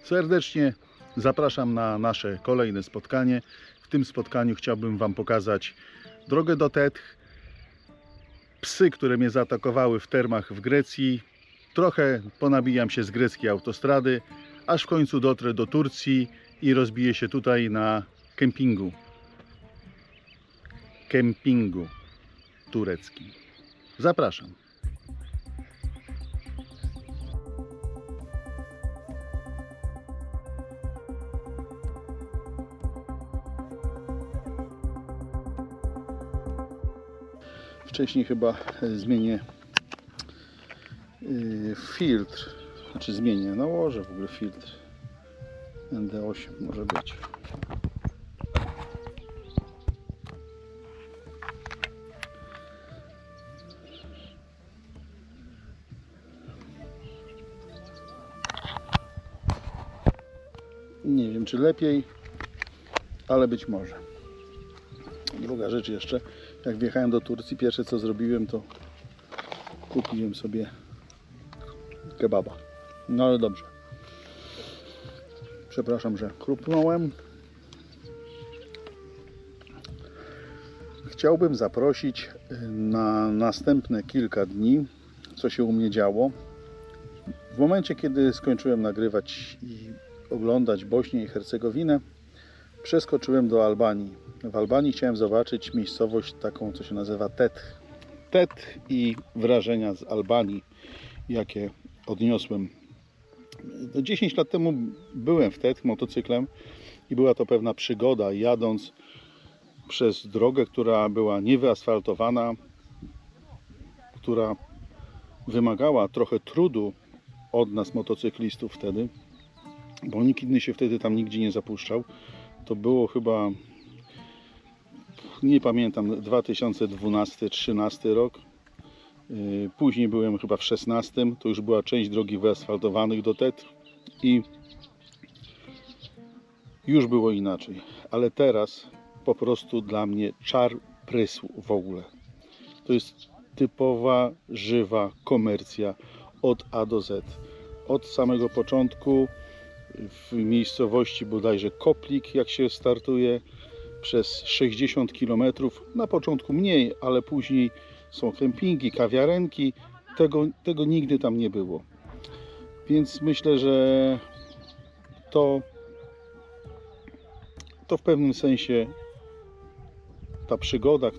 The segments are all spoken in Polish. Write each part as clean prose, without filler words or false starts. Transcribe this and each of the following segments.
Serdecznie zapraszam na nasze kolejne spotkanie. W tym spotkaniu chciałbym Wam pokazać drogę do Tetch, psy, które mnie zaatakowały w termach w Grecji. Trochę ponabijam się z greckiej autostrady, aż w końcu dotrę do Turcji i rozbiję się tutaj na kempingu. Kempingu tureckim. Zapraszam. Wcześniej chyba zmienię filtr, nałożę w ogóle filtr ND8 może być. Nie wiem, czy lepiej, ale być może. Druga rzecz jeszcze, jak wjechałem do Turcji, pierwsze co zrobiłem, to kupiłem sobie kebaba. No ale dobrze. Przepraszam, że chrupnąłem. Chciałbym zaprosić na następne kilka dni, co się u mnie działo. W momencie, kiedy skończyłem nagrywać i oglądać Bośnię i Hercegowinę, przeskoczyłem do Albanii. W Albanii chciałem zobaczyć miejscowość taką, co się nazywa Tetch. Tetch i wrażenia z Albanii, jakie odniosłem. 10 lat temu byłem w Tetch motocyklem i była to pewna przygoda, jadąc przez drogę, która była niewyasfaltowana, która wymagała trochę trudu od nas motocyklistów wtedy, bo nikt inny się wtedy tam nigdzie nie zapuszczał. To było chyba, nie pamiętam, 2012-2013 rok. Później byłem chyba w 2016. To już była część drogi wyasfaltowanych do Tetch i już było inaczej. Ale teraz po prostu dla mnie czar prysł w ogóle. To jest typowa, żywa komercja od A do Z. Od samego początku w miejscowości bodajże Koplik, jak się startuje, przez 60 km, na początku mniej, ale później są kempingi, kawiarenki, tego nigdy tam nie było. Więc myślę, że to w pewnym sensie ta przygoda,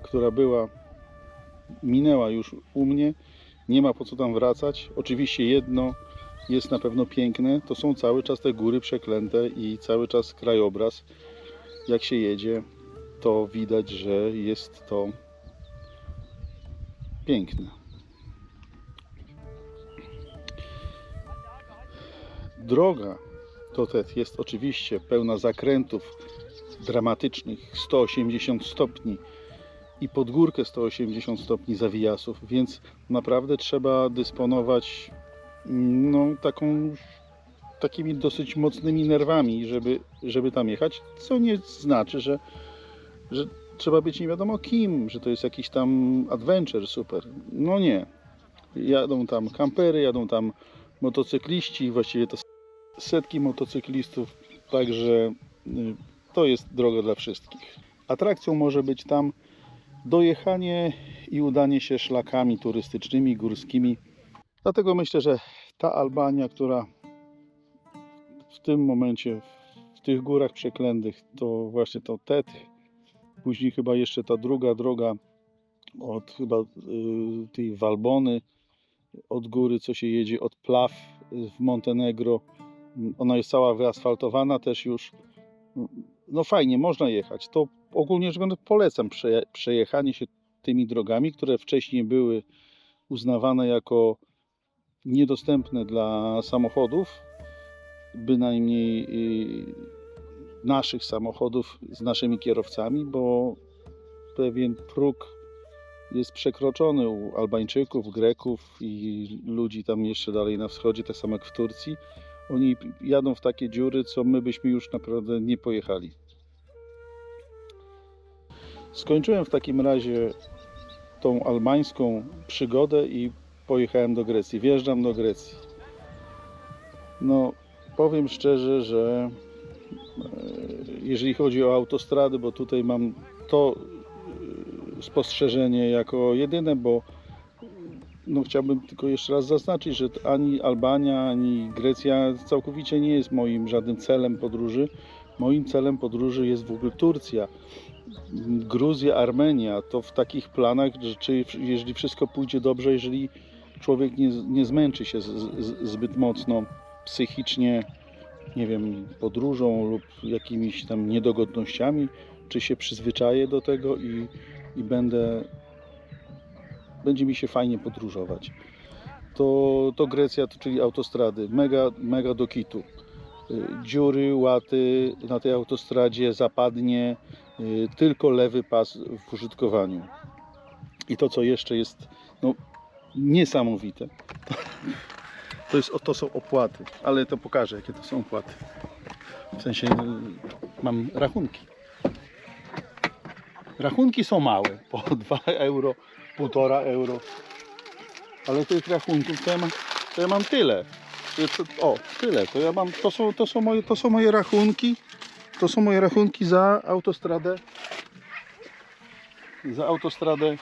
która była, minęła już u mnie, nie ma po co tam wracać. Oczywiście jedno jest na pewno piękne, to są cały czas te góry przeklęte i cały czas krajobraz. Jak się jedzie, to widać, że jest to piękne. Droga do Tetch jest oczywiście pełna zakrętów dramatycznych, 180 stopni i pod górkę 180 stopni zawijasów, więc naprawdę trzeba dysponować takimi dosyć mocnymi nerwami, żeby tam jechać, co nie znaczy, że trzeba być nie wiadomo kim, że to jest jakiś tam adventure super. No nie. Jadą tam kampery, jadą tam motocykliści, właściwie to setki motocyklistów, także to jest droga dla wszystkich. Atrakcją może być tam dojechanie i udanie się szlakami turystycznymi, górskimi. Dlatego myślę, że ta Albania, która w tym momencie w tych górach przeklętych, to właśnie to Tetch, później chyba jeszcze ta druga droga od chyba tej Valbony, od góry, co się jedzie od Plav w Montenegro, ona jest cała wyasfaltowana też już. No fajnie, można jechać. To ogólnie rzecz biorąc polecam przejechanie się tymi drogami, które wcześniej były uznawane jako niedostępne dla samochodów, bynajmniej naszych samochodów z naszymi kierowcami, bo pewien próg jest przekroczony u Albańczyków, Greków i ludzi tam jeszcze dalej na wschodzie, tak samo jak w Turcji. Oni jadą w takie dziury, co my byśmy już naprawdę nie pojechali. Skończyłem w takim razie tą albańską przygodę i pojechałem do Grecji. Wjeżdżam do Grecji. No, powiem szczerze, że jeżeli chodzi o autostrady, bo tutaj mam to spostrzeżenie jako jedyne, bo no chciałbym tylko jeszcze raz zaznaczyć, że ani Albania, ani Grecja całkowicie nie jest moim żadnym celem podróży. Moim celem podróży jest w ogóle Turcja, Gruzja, Armenia. To w takich planach, że jeżeli wszystko pójdzie dobrze, jeżeli człowiek nie zmęczy się zbyt mocno psychicznie, nie wiem, podróżą lub jakimiś tam niedogodnościami, czy się przyzwyczaję do tego i będzie mi się fajnie podróżować. To Grecja, czyli autostrady, mega do kitu. Dziury, łaty na tej autostradzie, zapadnie, tylko lewy pas w użytkowaniu. I to, co jeszcze jest no, niesamowite, to są opłaty, ale to pokażę, jakie to są opłaty. W sensie mam rachunki. Rachunki są małe, po 2 euro, 1,5 euro, ale tych rachunków to ja mam tyle. O, tyle. To ja mam, to są moje rachunki. To są moje rachunki za autostradę. Za autostradę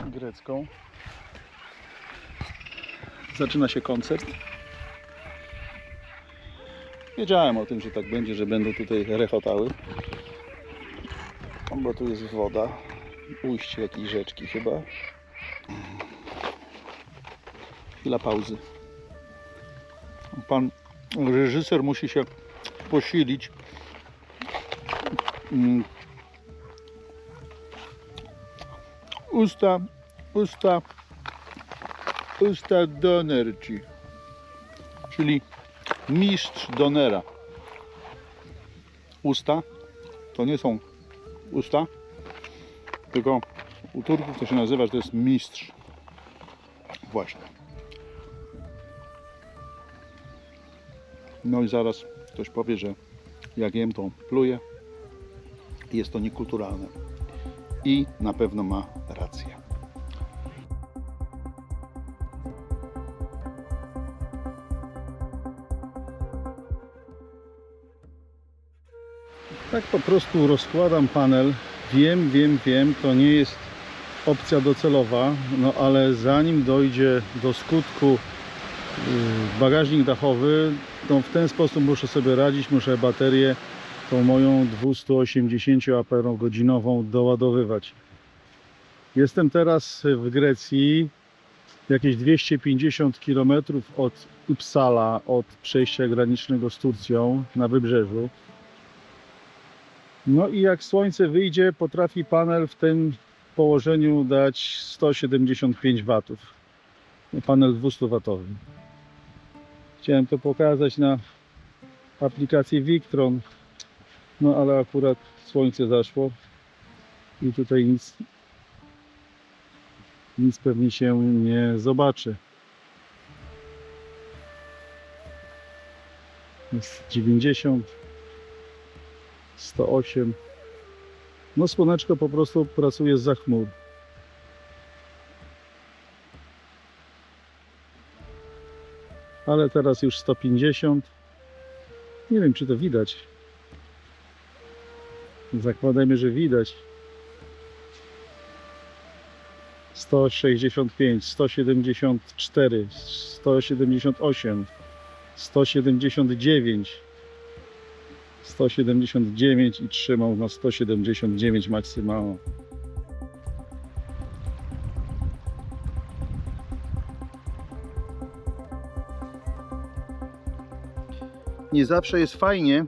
grecką. Zaczyna się koncert. Wiedziałem o tym, że tak będzie, że będą tutaj rechotały. Bo tu jest woda. Ujście jakiejś rzeczki chyba. Chwila pauzy. Pan reżyser musi się posilić. Usta donerci, czyli mistrz donera. Usta to nie są usta, tylko u Turków to się nazywa, że to jest mistrz. Właśnie. No i zaraz ktoś powie, że jak jem, to pluję. Jest to niekulturalne. I na pewno ma rację. Tak po prostu rozkładam panel. Wiem, to nie jest opcja docelowa, no ale zanim dojdzie do skutku bagażnik dachowy, to w ten sposób muszę sobie radzić, muszę baterię tą moją 280 Ah doładowywać. Jestem teraz w Grecji, jakieś 250 km od Uppsala, od przejścia granicznego z Turcją na wybrzeżu. No i jak słońce wyjdzie, potrafi panel w tym położeniu dać 175 W. Panel 200-watowy. Chciałem to pokazać na aplikacji Victron, no ale akurat słońce zaszło i tutaj nic pewnie się nie zobaczy. Jest 90, 108. No słoneczko po prostu pracuje zza chmur. Ale teraz już 150. Nie wiem, czy to widać. Zakładajmy, że widać. 165, 174, 178, 179, 179 i trzymał na 179 maksymalnie. Nie zawsze jest fajnie,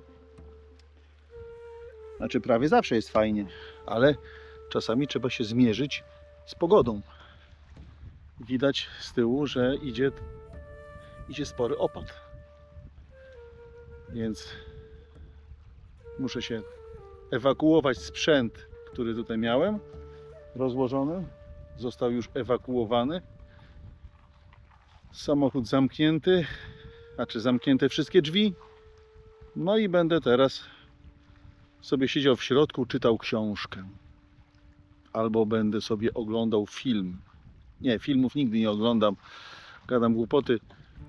znaczy prawie zawsze jest fajnie, ale czasami trzeba się zmierzyć z pogodą. Widać z tyłu, że idzie spory opad, więc muszę się ewakuować sprzęt, który tutaj miałem rozłożony, został już ewakuowany, samochód zamknięty, znaczy zamknięte wszystkie drzwi. No i będę teraz sobie siedział w środku, czytał książkę. Albo będę sobie oglądał film. Nie, filmów nigdy nie oglądam. Gadam głupoty.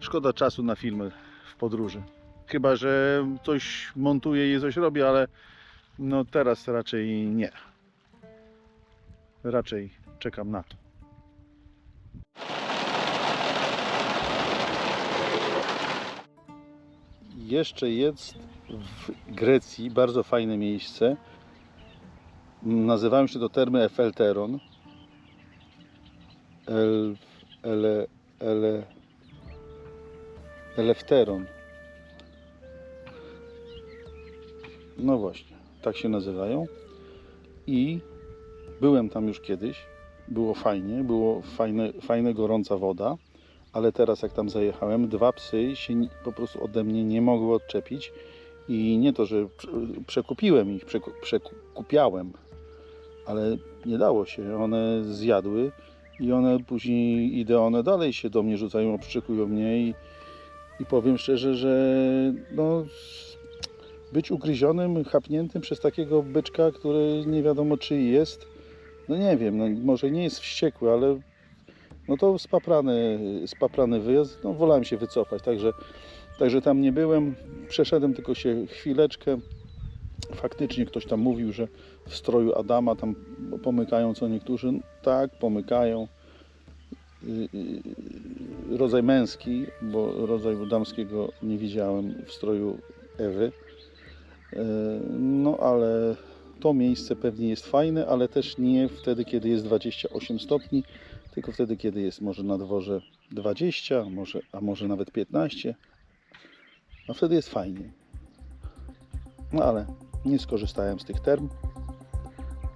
Szkoda czasu na filmy. w podróży. Chyba że coś montuję i coś robię, ale no teraz raczej nie. Raczej czekam na to. Jeszcze jest w Grecji bardzo fajne miejsce. Nazywają się to termy Efelteron. Elefteron. No właśnie, tak się nazywają. I byłem tam już kiedyś. Było fajnie, fajna gorąca woda. Ale teraz jak tam zajechałem, 2 psy się po prostu ode mnie nie mogły odczepić. I nie to, że przekupiłem ich, przekupiałem, ale nie dało się. One zjadły i one później, one dalej się do mnie rzucają, obszczykują mnie i powiem szczerze, że no, być ugryzionym, chapniętym przez takiego byczka, który nie wiadomo czyj jest, no nie wiem, no może nie jest wściekły, ale no to spaprany wyjazd, no wolałem się wycofać, także tam nie byłem, przeszedłem tylko się chwileczkę. Faktycznie ktoś tam mówił, że w stroju Adama tam pomykają co niektórzy. Tak, pomykają. Rodzaj męski, bo rodzaju damskiego nie widziałem w stroju Ewy. No ale to miejsce pewnie jest fajne, ale też nie wtedy, kiedy jest 28 stopni, tylko wtedy, kiedy jest może na dworze 20, a może nawet 15. A wtedy jest fajnie. No ale nie skorzystałem z tych term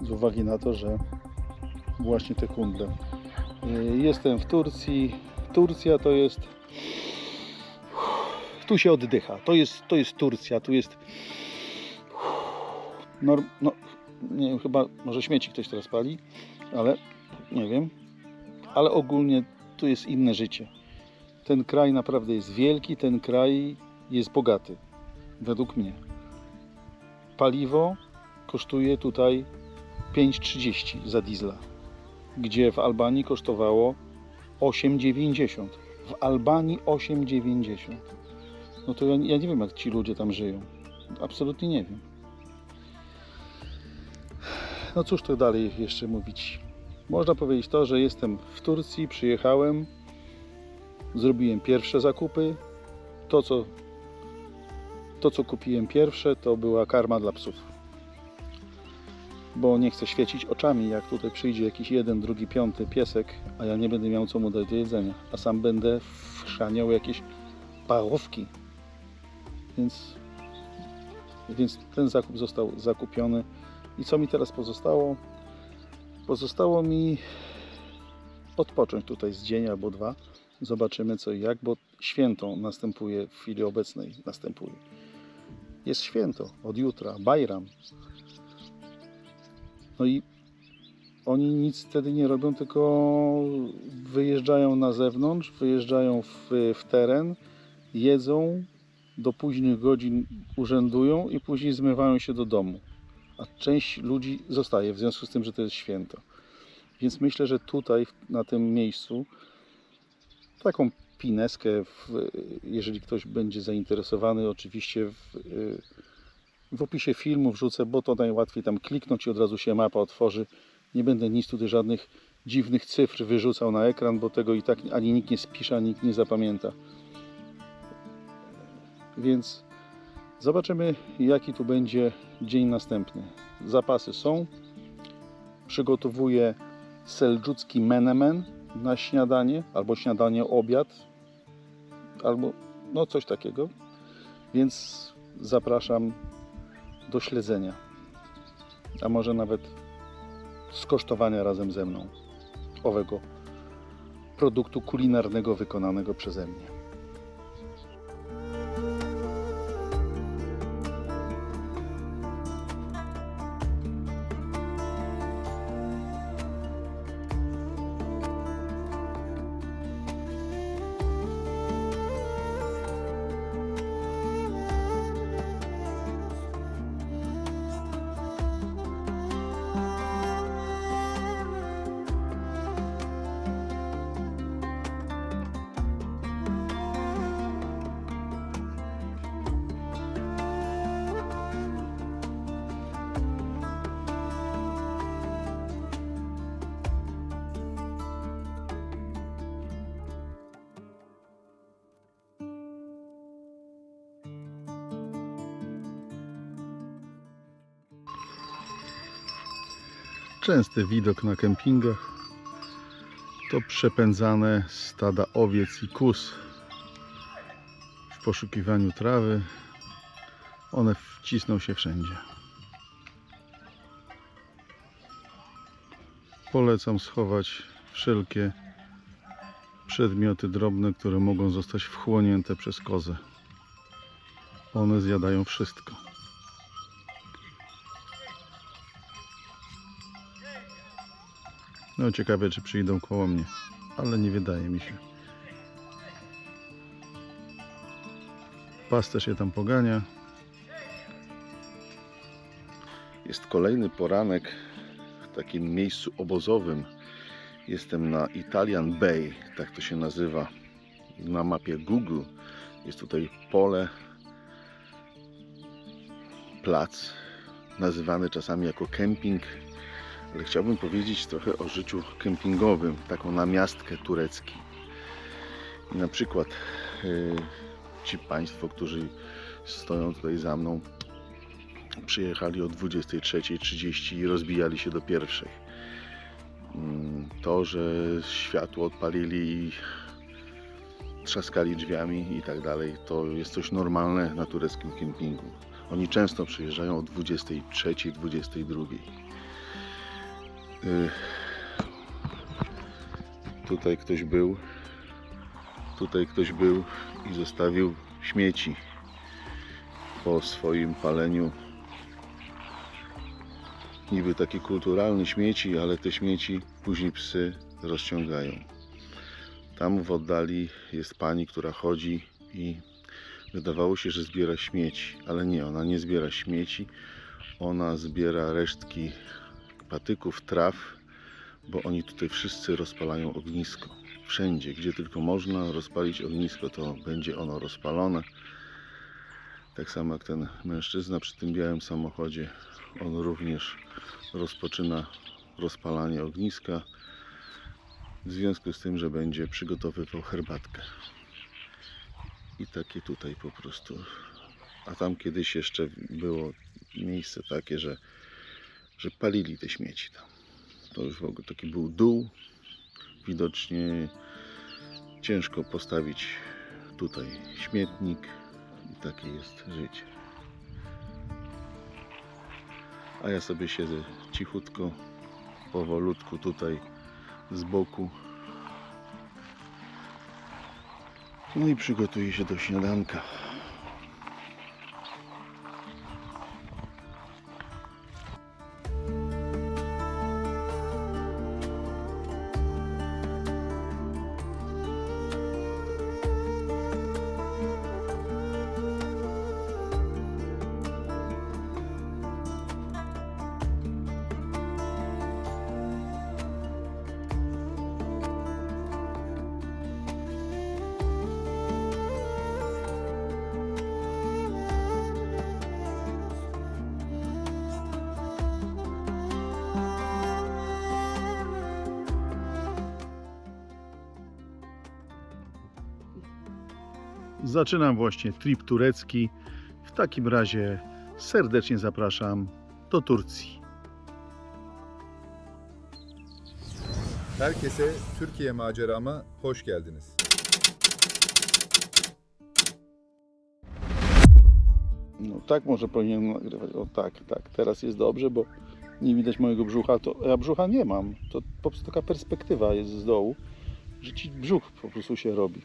z uwagi na to, że właśnie te kundle. Jestem w Turcji. Turcja to jest... Tu się oddycha. To jest Turcja. Tu jest... No, nie wiem, chyba może śmieci ktoś teraz pali, ale nie wiem. Ale ogólnie tu jest inne życie. Ten kraj naprawdę jest wielki, ten kraj jest bogaty. Według mnie. Paliwo kosztuje tutaj 5,30 za diesla, gdzie w Albanii kosztowało 8,90. W Albanii 8,90. No to ja nie wiem, jak ci ludzie tam żyją. Absolutnie nie wiem. No cóż to dalej jeszcze mówić. Można powiedzieć to, że jestem w Turcji, przyjechałem, zrobiłem pierwsze zakupy. To co kupiłem pierwsze, to była karma dla psów. Bo nie chcę świecić oczami, jak tutaj przyjdzie jakiś 1, 2, 5 piesek, a ja nie będę miał co mu dać do jedzenia, a sam będę wszaniał jakieś parówki. Więc ten zakup został zakupiony. I co mi teraz pozostało? Pozostało mi odpocząć tutaj z dzień albo 2. Zobaczymy co i jak, bo święto następuje w chwili obecnej. Jest święto od jutra, Bajram. No i oni nic wtedy nie robią, tylko wyjeżdżają na zewnątrz, wyjeżdżają w teren, jedzą, do późnych godzin urzędują i później zmywają się do domu. A część ludzi zostaje w związku z tym, że to jest święto. Więc myślę, że tutaj, na tym miejscu, taką pineskę, jeżeli ktoś będzie zainteresowany, oczywiście w opisie filmu wrzucę, bo to najłatwiej tam kliknąć i od razu się mapa otworzy. Nie będę nic tutaj żadnych dziwnych cyfr wyrzucał na ekran, bo tego i tak ani nikt nie spisze, ani nikt nie zapamięta. Więc zobaczymy, jaki tu będzie dzień następny. Zapasy są. Przygotowuję seldżucki menemen na śniadanie, albo śniadanie, obiad, albo no coś takiego. Więc zapraszam do śledzenia, a może nawet skosztowania razem ze mną owego produktu kulinarnego wykonanego przeze mnie. Częsty widok na kempingach to przepędzane stada owiec i kóz w poszukiwaniu trawy. One wcisną się wszędzie. Polecam schować wszelkie przedmioty drobne, które mogą zostać wchłonięte przez kozę. One zjadają wszystko. No ciekawe, czy przyjdą koło mnie, ale nie wydaje mi się. Pasterz się tam pogania. Jest kolejny poranek w takim miejscu obozowym. Jestem na Italian Bay, tak to się nazywa na mapie Google. Jest tutaj pole, plac, nazywany czasami jako kemping, ale chciałbym powiedzieć trochę o życiu kempingowym, taką namiastkę turecki. I na przykład ci Państwo, którzy stoją tutaj za mną, przyjechali o 23:30 i rozbijali się do 1:00. To, że światło odpalili i trzaskali drzwiami i tak dalej, to jest coś normalne na tureckim kempingu. Oni często przyjeżdżają o 23:00, 22:00. Tutaj ktoś był i zostawił śmieci po swoim paleniu. Niby takie kulturalne śmieci, ale te śmieci później psy rozciągają. Tam w oddali jest pani, która chodzi i wydawało się, że zbiera śmieci, ale nie, ona nie zbiera śmieci. Ona zbiera resztki patyków, traw, bo oni tutaj wszyscy rozpalają ognisko. Wszędzie, gdzie tylko można rozpalić ognisko, to będzie ono rozpalone. Tak samo jak ten mężczyzna przy tym białym samochodzie, on również rozpoczyna rozpalanie ogniska w związku z tym, że będzie przygotowywał herbatkę. I takie tutaj po prostu. A tam kiedyś jeszcze było miejsce takie, że palili te śmieci tam. To już w ogóle taki był dół. Widocznie ciężko postawić tutaj śmietnik i takie jest życie. A ja sobie siedzę cichutko, powolutku tutaj z boku. No i przygotuję się do śniadanka. Zaczynam właśnie trip turecki. W takim razie serdecznie zapraszam do Turcji. Herkese Türkiye macerama hoş geldiniz. No tak może powinienem nagrywać. O tak. Teraz jest dobrze, bo nie widać mojego brzucha. To ja brzucha nie mam. To po prostu taka perspektywa jest z dołu, że ci brzuch po prostu się robi.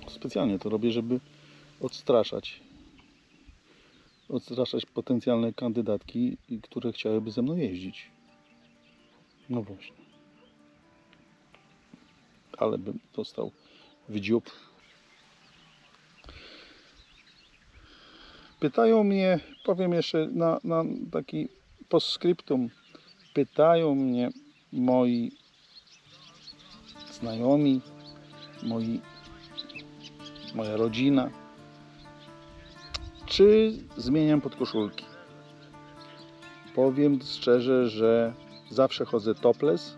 Specjalnie to robię, żeby odstraszać potencjalne kandydatki, które chciałyby ze mną jeździć. No właśnie. Ale bym dostał w dziób. Pytają mnie, powiem jeszcze na taki postscriptum, pytają mnie moi znajomi, moja rodzina, czy zmieniam podkoszulki. Powiem szczerze, że zawsze chodzę topless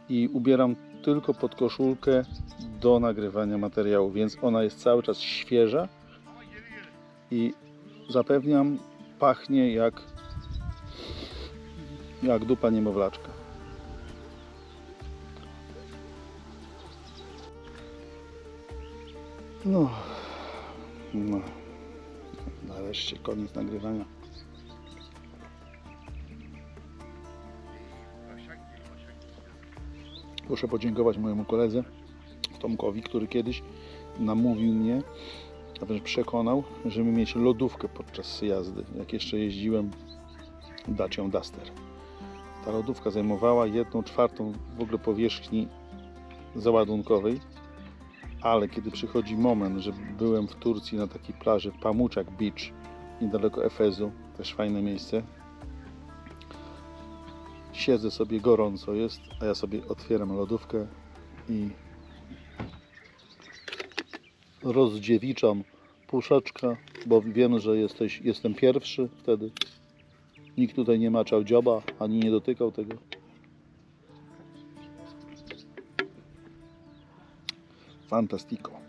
i ubieram tylko podkoszulkę do nagrywania materiału, więc ona jest cały czas świeża i zapewniam, pachnie Jak dupa niemowlaczka. No, nareszcie koniec nagrywania. Muszę podziękować mojemu koledze Tomkowi, który kiedyś namówił mnie, a wręcz przekonał, żeby mieć lodówkę podczas jazdy, jak jeszcze jeździłem Dacią Duster. Ta lodówka zajmowała 1/4 w ogóle powierzchni załadunkowej, ale kiedy przychodzi moment, że byłem w Turcji na takiej plaży Pamuczak Beach, niedaleko Efezu, też fajne miejsce, siedzę sobie, gorąco jest, a ja sobie otwieram lodówkę i rozdziewiczam puszeczkę, bo wiem, że jestem pierwszy wtedy. Nikt tutaj nie maczał dzioba, ani nie dotykał tego. Fantastico.